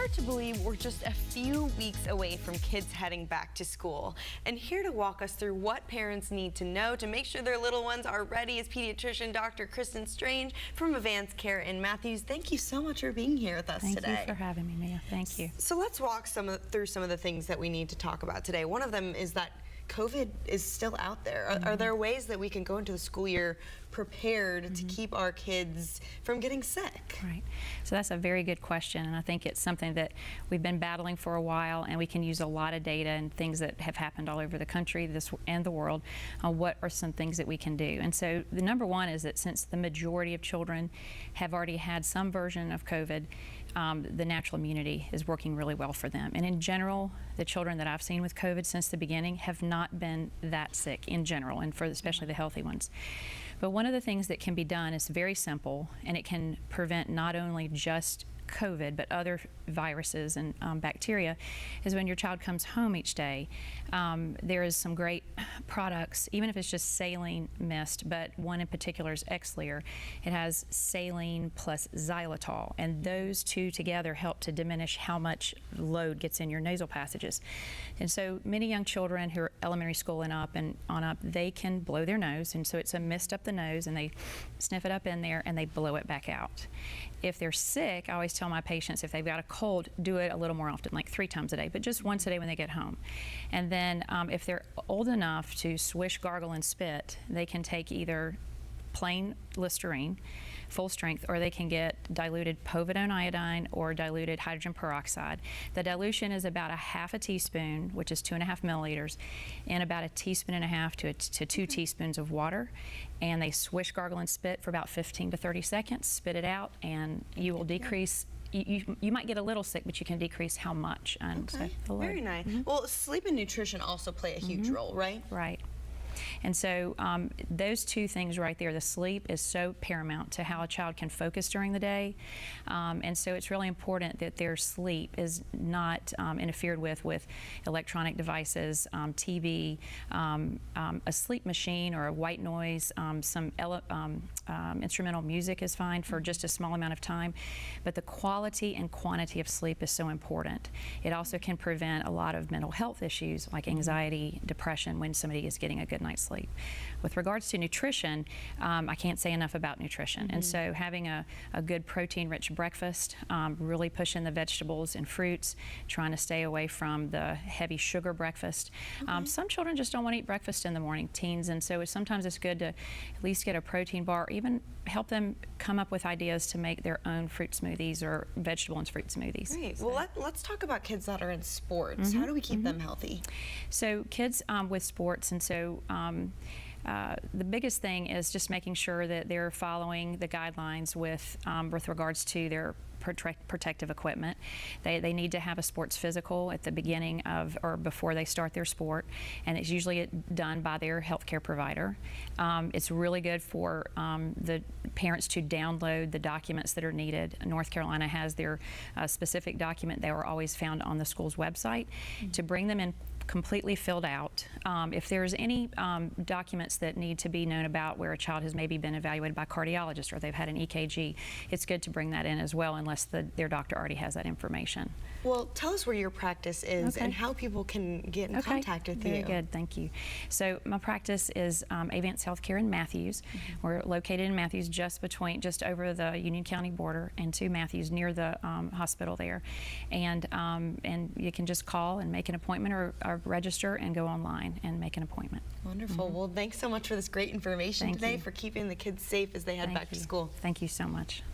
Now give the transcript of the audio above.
hard to believe we're just a few weeks away from kids heading back to school. And here to walk us through what parents need to know to make sure their little ones are ready is pediatrician Dr. Kristen Strange from Avance Care Matthews. Thank you so much for being here with us today. Thank you for having me, Mia. Thank you. So let's walk through some of the things that we need to talk about today. One of them is that COVID is still out there. Are there ways that we can go into the school year prepared to keep our kids from getting sick? Right. So that's a very good question, and I think it's something that we've been battling for a while, and we can use a lot of data and things that have happened all over the country and the world on what are some things that we can do. And so the number one is that since the majority of children have already had some version of COVID, the natural immunity is working really well for them. And in general, the children that I've seen with COVID since the beginning have not been that sick in general, and for especially the healthy ones. But one of the things that can be done is very simple, and it can prevent not only just COVID, but other viruses and bacteria, is when your child comes home each day, there is some great products, even if it's just saline mist, but one in particular is Xlear. It has saline plus xylitol, and those two together help to diminish how much load gets in your nasal passages. And so many young children who are elementary school and up and on up, they can blow their nose, and so it's a mist up the nose, and they sniff it up in there and they blow it back out. If they're sick, I always tell my patients, if they've got a cold, do it a little more often, like 3 times a day, but just once a day when they get home. And then if they're old enough to swish, gargle, and spit, they can take either plain Listerine, full strength, or they can get diluted povidone iodine or diluted hydrogen peroxide. The dilution is about 1/2 teaspoon, which is 2.5 milliliters, and about 1.5 teaspoons to 2 teaspoons of water. And they swish, gargle, and spit for about 15 to 30 seconds, spit it out, and you will decrease. You might get a little sick, but you can decrease how much. And okay. So very nice. Well, sleep and nutrition also play a huge role, right? Right. And so those two things right there, the sleep is so paramount to how a child can focus during the day. And so it's really important that their sleep is not interfered with electronic devices, TV, a sleep machine or a white noise, some instrumental music is fine for just a small amount of time. But the quality and quantity of sleep is so important. It also can prevent a lot of mental health issues like anxiety, depression when somebody is getting a good night's sleep. With regards to nutrition, I can't say enough about nutrition. And so having a good protein-rich breakfast, really pushing the vegetables and fruits, trying to stay away from the heavy sugar breakfast. Some children just don't want to eat breakfast in the morning, teens, and so sometimes it's good to at least get a protein bar, or even help them come up with ideas to make their own fruit smoothies or vegetable and fruit smoothies. Great. So. Well, let's talk about kids that are in sports. How do we keep them healthy? So kids with sports, and so the biggest thing is just making sure that they're following the guidelines with regards to their protective equipment. They need to have a sports physical at the beginning of or before they start their sport, and it's usually done by their healthcare provider. It's really good for the parents to download the documents that are needed. North Carolina has their specific document. They are always found on the school's website to bring them in completely filled out. If there's any documents that need to be known about where a child has maybe been evaluated by a cardiologist or they've had an EKG, it's good to bring that in as well, unless their doctor already has that information. Well, tell us where your practice is and how people can get in contact with you. Very good, thank you. So my practice is Avance Care Matthews. We're located in Matthews, just over the Union County border and to Matthews, near the hospital there. And you can just call and make an appointment or register and go online and make an appointment. Wonderful. Well, thanks so much for this great information today, for keeping the kids safe as they head back to school. Thank you so much.